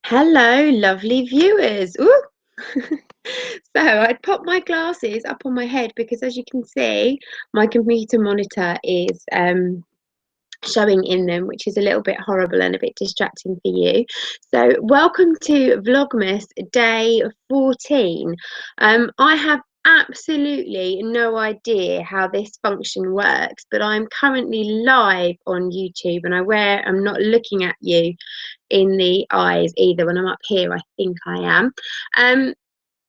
Hello, lovely viewers. Ooh. So I popped my glasses up on my head because, as you can see, my computer monitor is showing in them, which is a little bit horrible and a bit distracting for you. So welcome to Vlogmas day 14. I have absolutely no idea how this function works, but I'm currently live on YouTube, and I'm not looking at you in the eyes either. When I'm up here, I think I am.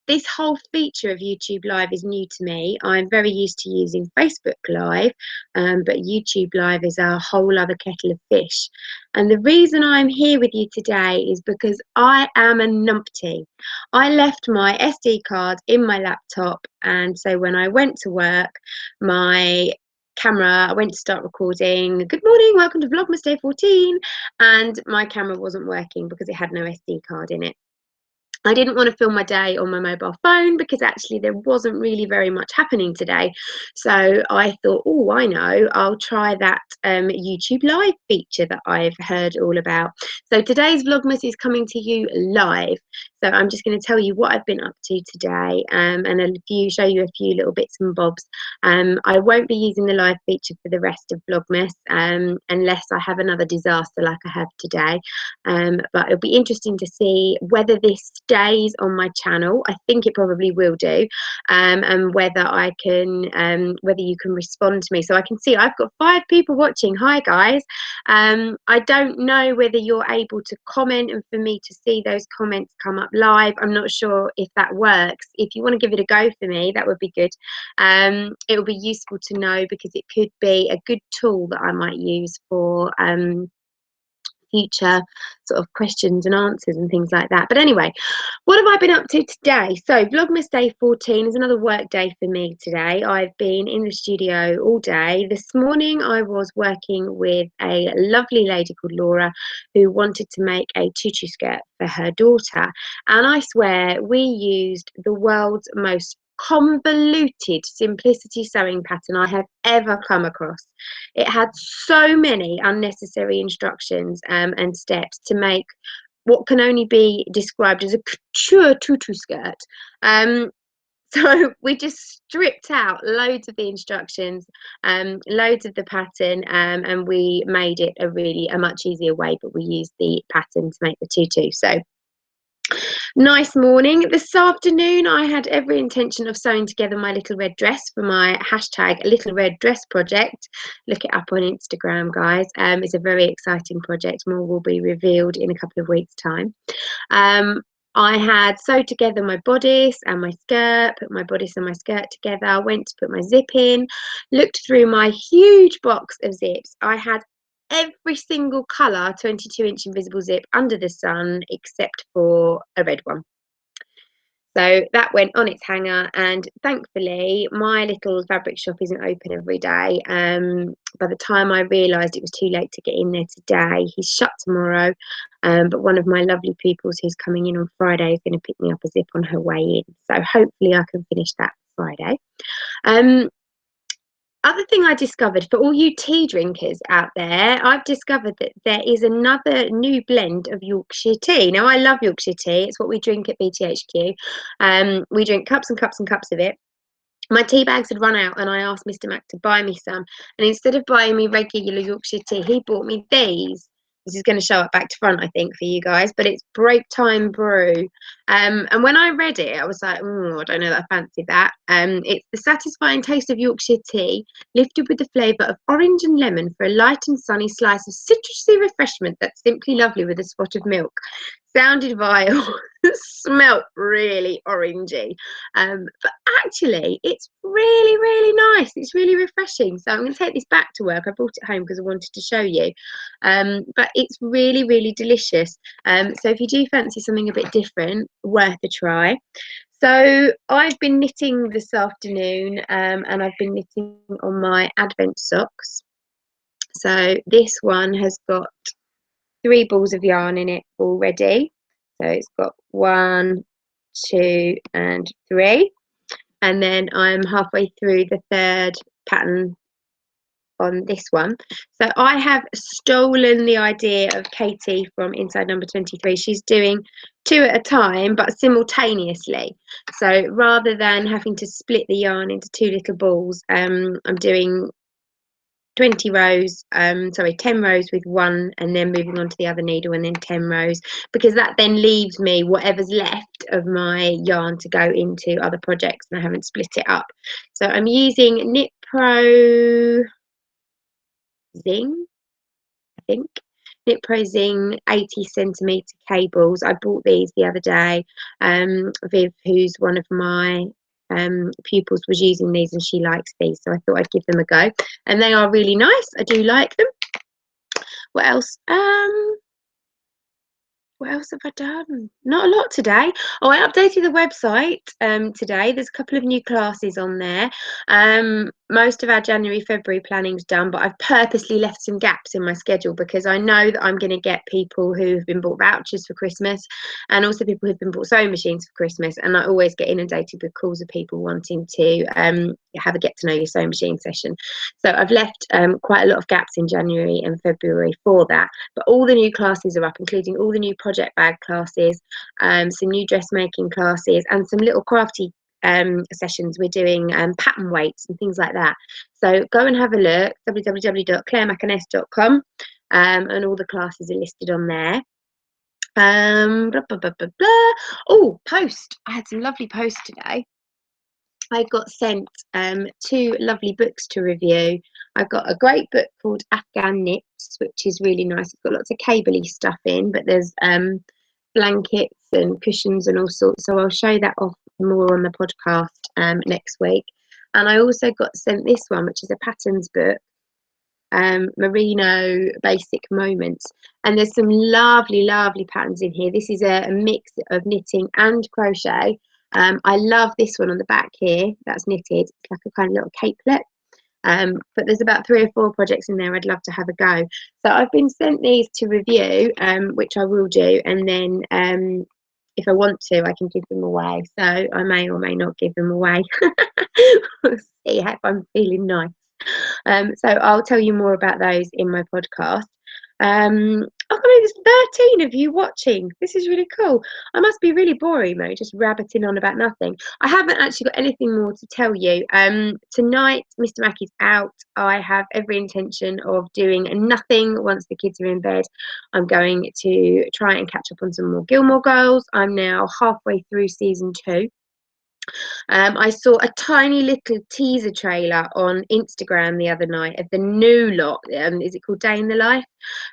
This whole feature of YouTube Live is new to me. I'm very used to using Facebook Live, but YouTube Live is a whole other kettle of fish. And the reason I'm here with you today is because I am a numpty. I left my SD card in my laptop, and so when I went to work, my camera, I went to start recording. Good morning, welcome to Vlogmas Day 14, and my camera wasn't working because it had no SD card in it. I didn't want to film my day on my mobile phone because actually there wasn't really very much happening today. So I thought, oh, I know, I'll try that YouTube Live feature that I've heard all about. So today's Vlogmas is coming to you live. So I'm just going to tell you what I've been up to today, and show you a few little bits and bobs. I won't be using the live feature for the rest of Vlogmas unless I have another disaster like I have today. But it'll be interesting to see whether this stays on my channel. I think it probably will do, and whether whether you can respond to me. So I can see I've got 5 people watching. Hi guys. I don't know whether you're able to comment and for me to see those comments come up live. I'm not sure if that works. If you want to give it a go for me, that would be good. It will be useful to know because it could be a good tool that I might use for future sort of questions and answers and things like that. But anyway, what have I been up to today? So Vlogmas day 14 is another work day for me today. I've been in the studio all day. This morning I was working with a lovely lady called Laura who wanted to make a tutu skirt for her daughter, and I swear we used the world's most convoluted simplicity sewing pattern I have ever come across. It had so many unnecessary instructions and steps to make what can only be described as a couture tutu skirt. So we just stripped out loads of the instructions, loads of the pattern, and we made it a much easier way, but we used the pattern to make the tutu. So nice morning. This afternoon I had every intention of sewing together my little red dress for my hashtag little red dress project. Look it up on Instagram, guys. It's a very exciting project. More will be revealed in a couple of weeks' time. I had sewed together my bodice and my skirt, put my bodice and my skirt together, went to put my zip in, looked through my huge box of zips. I had every single colour 22-inch invisible zip under the sun except for a red one. So that went on its hanger, and thankfully my little fabric shop isn't open every day. By the time I realised it was too late to get in there today, he's shut tomorrow, but one of my lovely pupils who's coming in on Friday is going to pick me up a zip on her way in, so hopefully I can finish that Friday. Other thing I discovered, for all you tea drinkers out there, I've discovered that there is another new blend of Yorkshire tea. Now, I love Yorkshire tea. It's what we drink at BTHQ. We drink cups and cups and cups of it. My tea bags had run out and I asked Mr. Mac to buy me some. And instead of buying me regular Yorkshire tea, he bought me these. This is going to show up back to front, I think, for you guys, but it's break time brew. And when I read it, I was like, oh, I don't know that I fancy that. It's the satisfying taste of Yorkshire tea, lifted with the flavour of orange and lemon for a light and sunny slice of citrusy refreshment that's simply lovely with a spot of milk. Sounded vile, smelt really orangey, but actually it's really, really nice. It's really refreshing. So I'm going to take this back to work. I brought it home because I wanted to show you, but it's really, really delicious. So if you do fancy something a bit different, worth a try. So I've been knitting this afternoon, and I've been knitting on my advent socks. So this one has got 3 balls of yarn in it already. So it's got 1, 2 and 3, and then I'm halfway through the 3rd pattern on this one. So I have stolen the idea of Katie from Inside Number 23. She's doing 2 at a time, but simultaneously. So rather than having to split the yarn into 2 little balls, I'm doing 20 rows, 10 rows with one, and then moving on to the other needle, and then 10 rows, because that then leaves me whatever's left of my yarn to go into other projects, and I haven't split it up. So I'm using Knit Pro Zing, I think. Knit Pro Zing 80cm cables. I bought these the other day. Viv, who's one of my pupils, was using these and she likes these, so I thought I'd give them a go, and they are really nice. I do like them. What else? What else have I done? Not a lot today. Oh, I updated the website today. There's a couple of new classes on there. Most of our January, February planning's done, but I've purposely left some gaps in my schedule because I know that I'm going to get people who have been bought vouchers for Christmas, and also people who've been bought sewing machines for Christmas, and I always get inundated with calls of people wanting to have a get to know your sewing machine session. So I've left quite a lot of gaps in January and February for that, but all the new classes are up, including all the new project bag classes, some new dressmaking classes, and some little crafty sessions. We're doing pattern weights and things like that. So go and have a look, www.clairemcInnes.com, and all the classes are listed on there. Blah, blah, blah, blah, blah. Oh, post. I had some lovely posts today. I got sent 2 lovely books to review. I got a great book called Afghan Knits, which is really nice. It's got lots of cabley stuff in, but there's blankets and cushions and all sorts. So I'll show that off more on the podcast next week. And I also got sent this one, which is a patterns book, Merino Basic Moments. And there's some lovely, lovely patterns in here. This is a mix of knitting and crochet. I love this one on the back here. That's knitted. It's like a kind of little capelet. But there's about 3 or 4 projects in there I'd love to have a go. So I've been sent these to review, which I will do, and then if I want to, I can give them away. So I may or may not give them away. We'll see if I'm feeling nice. So I'll tell you more about those in my podcast. Oh, there's 13 of you watching. This is really cool. I must be really boring though, just rabbiting on about nothing. I haven't actually got anything more to tell you. Tonight, Mr. Mackey's out. I have every intention of doing nothing once the kids are in bed. I'm going to try and catch up on some more Gilmore Girls. I'm now halfway through season 2. I saw a tiny little teaser trailer on Instagram the other night of the new lot. Is it called Day in the Life?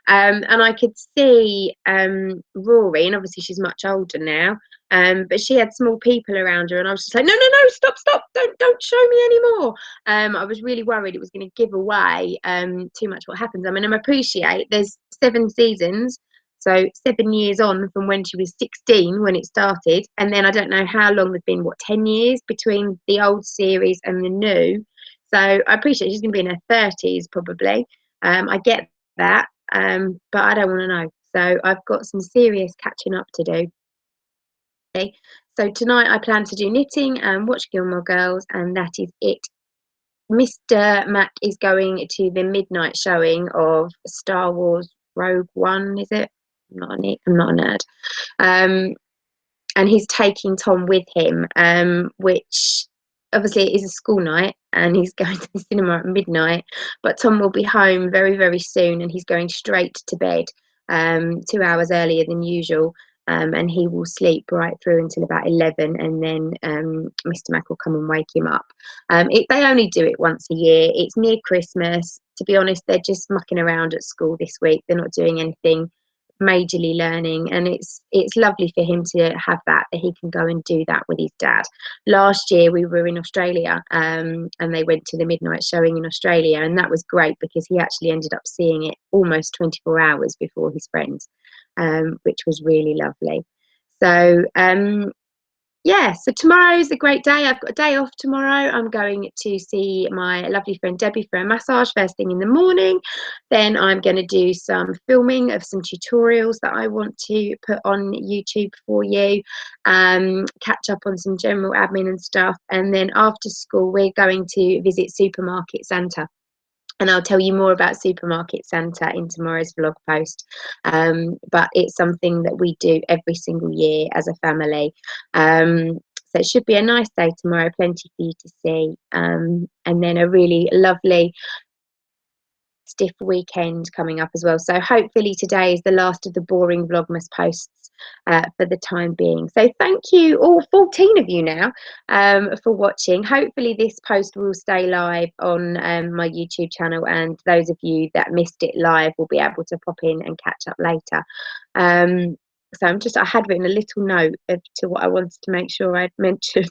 And I could see Rory, and obviously she's much older now, but she had small people around her, and I was just like, no, no, no, stop, stop, don't show me anymore. I was really worried it was going to give away too much what happens. I mean, I appreciate there's 7 seasons. So 7 years on from when she was 16 when it started, and then I don't know how long there's been, 10 years between the old series and the new. So I appreciate she's going to be in her 30s probably. I get that, but I don't want to know. So I've got some serious catching up to do. Okay. So tonight I plan to do knitting and watch Gilmore Girls, and that is it. Mr. Mac is going to the midnight showing of Star Wars Rogue One, is it? I'm not a nerd. And he's taking Tom with him, which obviously is a school night, and he's going to the cinema at midnight. But Tom will be home very, very soon, and he's going straight to bed 2 hours earlier than usual. And he will sleep right through until about 11, and then Mr. Mac will come and wake him up. They only do it once a year. It's near Christmas. To be honest, they're just mucking around at school this week. They're not doing anything majorly learning, and it's lovely for him to have that he can go and do that with his dad. Last year we were in Australia, and they went to the midnight showing in Australia, and that was great because he actually ended up seeing it almost 24 hours before his friends, which was really lovely. So yeah, so tomorrow's a great day. I've got a day off tomorrow. I'm going to see my lovely friend Debbie for a massage first thing in the morning. Then I'm going to do some filming of some tutorials that I want to put on YouTube for you, catch up on some general admin and stuff. And then after school, we're going to visit Supermarket Santa. and I'll tell you more about Supermarket Santa in tomorrow's vlog post. But it's something that we do every single year as a family. So it should be a nice day tomorrow, plenty for you to see, and then a really lovely stiff weekend coming up as well. So hopefully today is the last of the boring Vlogmas posts for the time being. So thank you, all 14 of you now, for watching. Hopefully this post will stay live on my YouTube channel, and those of you that missed it live will be able to pop in and catch up later. So I had written a little note to what I wanted to make sure I'd mentioned,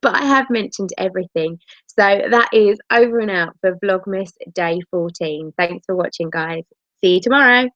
but I have mentioned everything. So that is over and out for Vlogmas day 14. Thanks for watching, guys. See you tomorrow.